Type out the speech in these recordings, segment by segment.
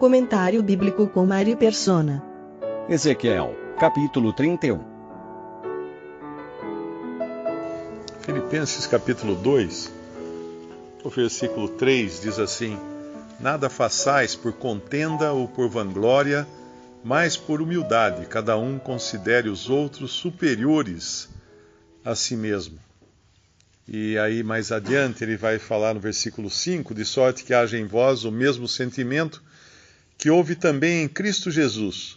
Comentário bíblico com Mário Persona. Ezequiel, capítulo 31. Filipenses capítulo 2, o versículo 3 diz assim: Nada façais por contenda ou por vanglória, mas por humildade, cada um considere os outros superiores a si mesmo. E aí mais adiante ele vai falar no versículo 5, de sorte que haja em vós o mesmo sentimento que houve também em Cristo Jesus,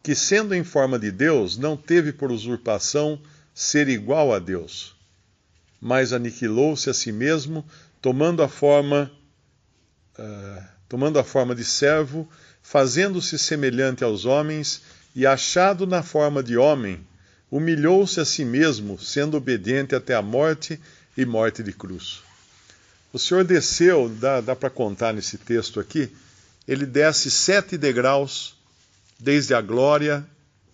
que sendo em forma de Deus, não teve por usurpação ser igual a Deus, mas aniquilou-se a si mesmo, tomando a forma de servo, fazendo-se semelhante aos homens, e achado na forma de homem, humilhou-se a si mesmo, sendo obediente até a morte e morte de cruz. O Senhor desceu, dá para contar nesse texto aqui, ele desce 7 degraus, desde a glória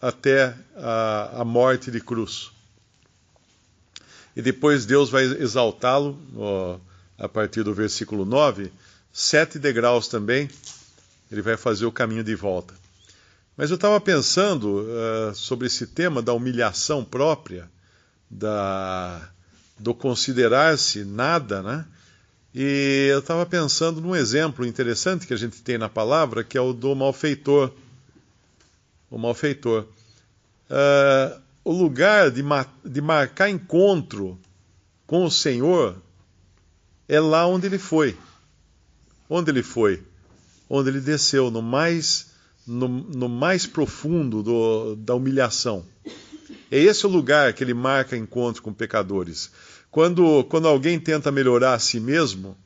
até a morte de cruz. E depois Deus vai exaltá-lo, a partir do versículo 9, 7 degraus também, ele vai fazer o caminho de volta. Mas eu estava pensando sobre esse tema da humilhação própria, do considerar-se nada, né? E eu estava pensando num exemplo interessante que a gente tem na palavra, que é o do malfeitor. O malfeitor. O lugar de marcar encontro com o Senhor é lá onde ele foi. Onde ele foi? Onde ele desceu, no mais profundo da humilhação. É esse o lugar que ele marca encontro com pecadores. Quando alguém tenta melhorar a si mesmo,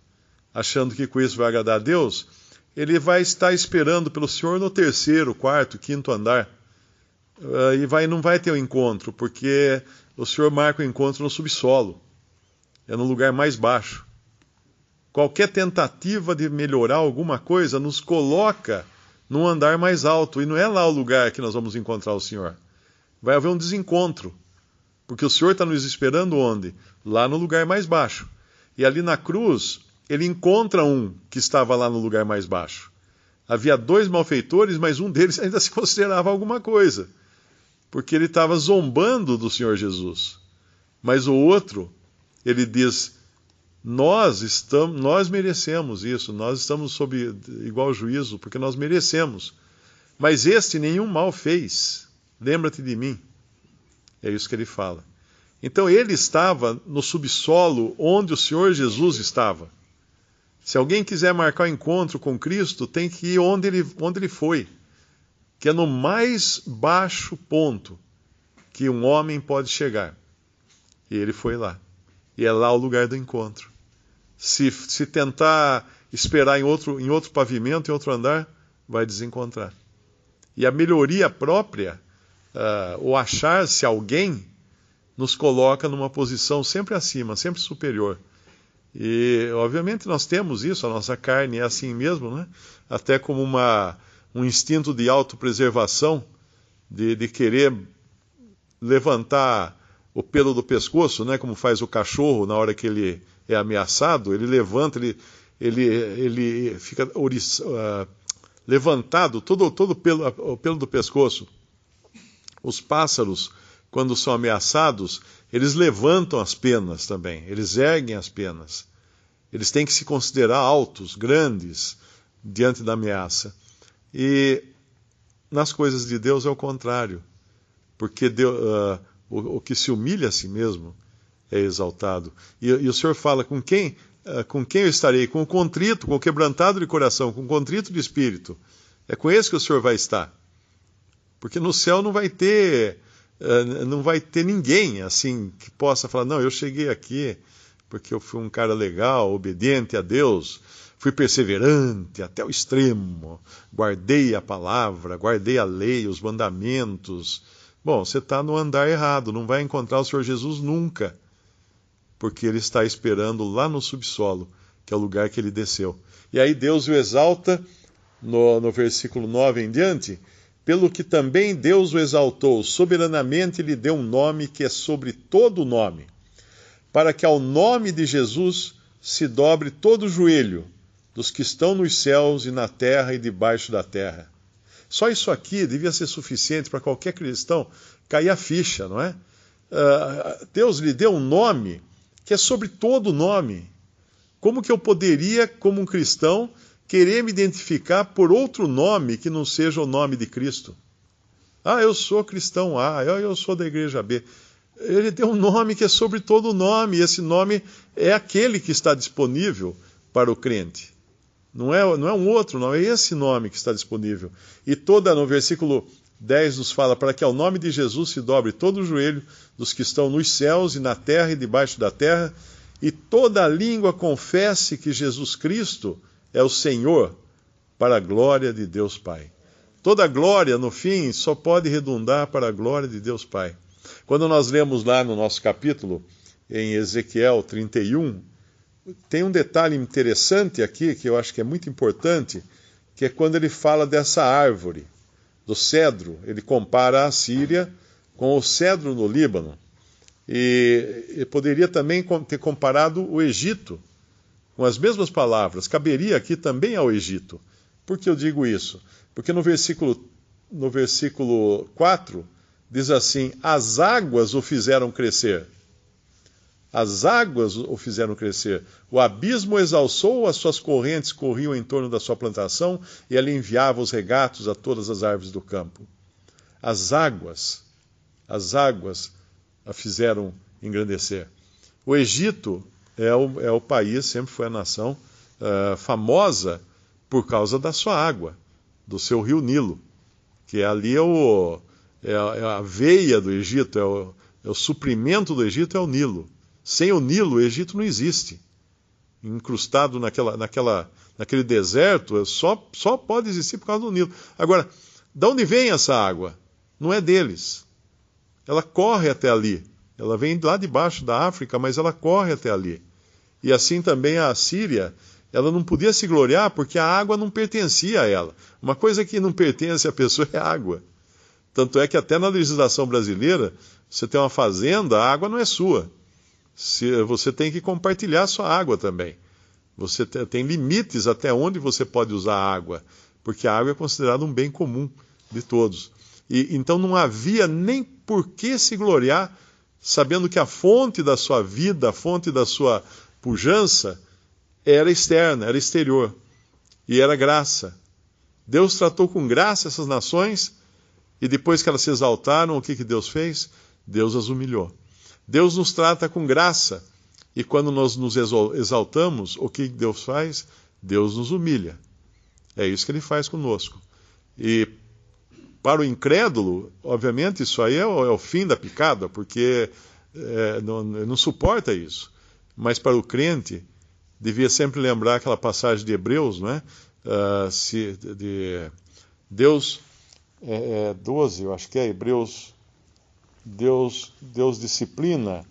achando que com isso vai agradar a Deus, ele vai estar esperando pelo Senhor no 3º, 4º, 5º andar. E não vai ter um encontro, porque o Senhor marca o encontro no subsolo. É no lugar mais baixo. Qualquer tentativa de melhorar alguma coisa nos coloca num andar mais alto. E não é lá o lugar que nós vamos encontrar o Senhor. Vai haver um desencontro. Porque o Senhor está nos esperando onde? Lá no lugar mais baixo. E ali na cruz, ele encontra um que estava lá no lugar mais baixo. Havia 2 malfeitores, mas um deles ainda se considerava alguma coisa. Porque ele estava zombando do Senhor Jesus. Mas o outro, ele diz: nós merecemos isso, nós estamos sob igual juízo, porque nós merecemos. Mas este nenhum mal fez. Lembra-te de mim. É isso que ele fala. Então ele estava no subsolo onde o Senhor Jesus estava. Se alguém quiser marcar o encontro com Cristo, tem que ir onde ele foi, que é no mais baixo ponto que um homem pode chegar. E ele foi lá. E é lá o lugar do encontro. Se tentar esperar em outro pavimento, em outro andar, vai desencontrar. E a melhoria própria, o achar-se alguém, nos coloca numa posição sempre acima, sempre superior. E, obviamente, nós temos isso, a nossa carne é assim mesmo, né? Até como um instinto de autopreservação, de querer levantar o pelo do pescoço, né? Como faz o cachorro na hora que ele é ameaçado, ele levanta, ele fica levantado, todo o pelo do pescoço. Os pássaros, quando são ameaçados, eles levantam as penas também, eles erguem as penas. Eles têm que se considerar altos, grandes, diante da ameaça. E nas coisas de Deus é o contrário, porque o que se humilha a si mesmo é exaltado. E o Senhor fala: com quem eu estarei? Com o contrito, com o quebrantado de coração, com o contrito de espírito. É com esse que o Senhor vai estar. Porque no céu não vai ter ninguém assim que possa falar: não, eu cheguei aqui porque eu fui um cara legal, obediente a Deus, fui perseverante até o extremo, guardei a palavra, guardei a lei, os mandamentos. Bom, você está no andar errado, não vai encontrar o Senhor Jesus nunca, porque ele está esperando lá no subsolo, que é o lugar que ele desceu. E aí Deus o exalta, no versículo 9 em diante: pelo que também Deus o exaltou, soberanamente lhe deu um nome que é sobre todo nome, para que ao nome de Jesus se dobre todo o joelho, dos que estão nos céus e na terra e debaixo da terra. Só isso aqui devia ser suficiente para qualquer cristão cair a ficha, não é? Deus lhe deu um nome que é sobre todo nome. Como que eu poderia, como um cristão, querer me identificar por outro nome que não seja o nome de Cristo? Eu sou cristão A, eu sou da igreja B. Ele deu um nome que é sobre todo nome, e esse nome é aquele que está disponível para o crente. Não é um outro nome, é esse nome que está disponível. E no versículo 10 nos fala, para que ao nome de Jesus se dobre todo o joelho dos que estão nos céus e na terra e debaixo da terra, e toda a língua confesse que Jesus Cristo é o Senhor, para a glória de Deus Pai. Toda glória, no fim, só pode redundar para a glória de Deus Pai. Quando nós lemos lá no nosso capítulo, em Ezequiel 31, tem um detalhe interessante aqui, que eu acho que é muito importante, que é quando ele fala dessa árvore, do cedro. Ele compara a Síria com o cedro no Líbano. E poderia também ter comparado o Egito, com as mesmas palavras. Caberia aqui também ao Egito. Por que eu digo isso? Porque no versículo 4, diz assim, as águas o fizeram crescer. As águas o fizeram crescer. O abismo exalçou, as suas correntes corriam em torno da sua plantação, e ela enviava os regatos a todas as árvores do campo. As águas a fizeram engrandecer. O Egito é o país, sempre foi a nação famosa por causa da sua água, do seu rio Nilo, que ali é a veia do Egito, é o suprimento do Egito é o Nilo. Sem o Nilo, o Egito não existe. Incrustado naquele deserto, só pode existir por causa do Nilo. Agora, de onde vem essa água? Não é deles. Ela corre até ali. Ela vem lá de baixo da África, mas ela corre até ali. E assim também a Síria, ela não podia se gloriar porque a água não pertencia a ela. Uma coisa que não pertence à pessoa é a água. Tanto é que até na legislação brasileira, você tem uma fazenda, a água não é sua. Você tem que compartilhar a sua água também. Você tem limites até onde você pode usar a água, porque a água é considerada um bem comum de todos. E então não havia nem por que se gloriar, sabendo que a fonte da sua vida, a fonte da sua pujança, era externa, era exterior, e era graça. Deus tratou com graça essas nações, e depois que elas se exaltaram, o que Deus fez? Deus as humilhou. Deus nos trata com graça, e quando nós nos exaltamos, o que Deus faz? Deus nos humilha. É isso que Ele faz conosco. E para o incrédulo, obviamente, isso aí é o fim da picada, porque não suporta isso. Mas para o crente, devia sempre lembrar aquela passagem de Hebreus, não é? Deus, 12, eu acho que é Hebreus. Deus disciplina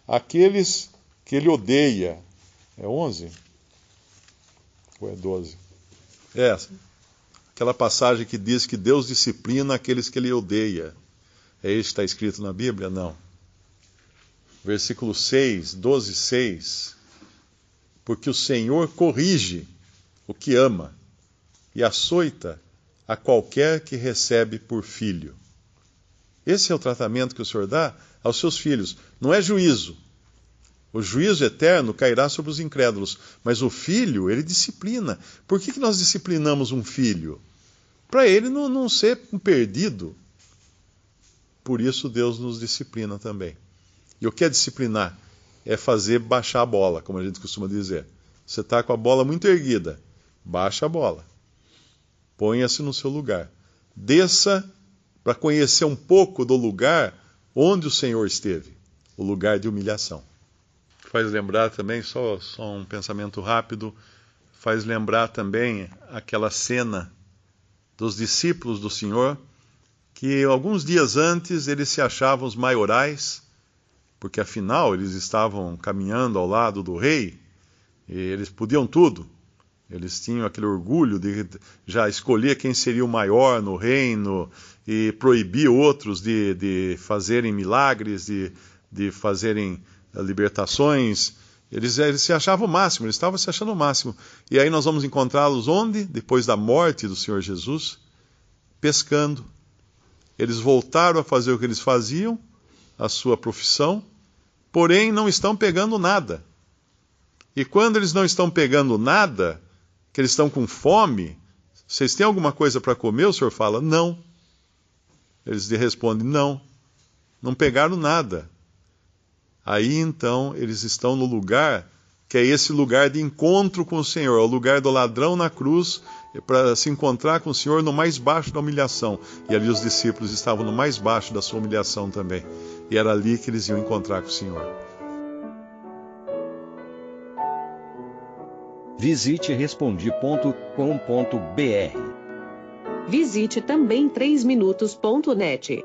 aqueles que Ele odeia. É 11? Ou é 12? Aquela passagem que diz que Deus disciplina aqueles que Ele odeia. É isso que está escrito na Bíblia? Não. Versículo 6, 12, 6. Porque o Senhor corrige o que ama e açoita a qualquer que recebe por filho. Esse é o tratamento que o Senhor dá aos seus filhos. Não é juízo. O juízo eterno cairá sobre os incrédulos. Mas o filho, ele disciplina. Por que nós disciplinamos um filho? Para ele não ser um perdido. Por isso Deus nos disciplina também. E o que é disciplinar? É fazer baixar a bola, como a gente costuma dizer. Você está com a bola muito erguida. Baixa a bola. Ponha-se no seu lugar. Desça para conhecer um pouco do lugar onde o Senhor esteve, o lugar de humilhação. Faz lembrar também, só um pensamento rápido, faz lembrar também aquela cena dos discípulos do Senhor, que alguns dias antes eles se achavam os maiorais, porque afinal eles estavam caminhando ao lado do rei, e eles podiam tudo. Eles tinham aquele orgulho de já escolher quem seria o maior no reino e proibir outros de fazerem milagres, de fazerem libertações. Eles se achavam o máximo, eles estavam se achando o máximo. E aí nós vamos encontrá-los onde? Depois da morte do Senhor Jesus, pescando. Eles voltaram a fazer o que eles faziam, a sua profissão, porém não estão pegando nada. E quando eles não estão pegando nada, que eles estão com fome, vocês têm alguma coisa para comer? O Senhor fala, não. Eles lhe respondem, não. Não pegaram nada. Aí então eles estão no lugar que é esse lugar de encontro com o Senhor, o lugar do ladrão na cruz, para se encontrar com o Senhor no mais baixo da humilhação. E ali os discípulos estavam no mais baixo da sua humilhação também. E era ali que eles iam encontrar com o Senhor. Visite Respondi.com.br. Visite também 3minutos.net.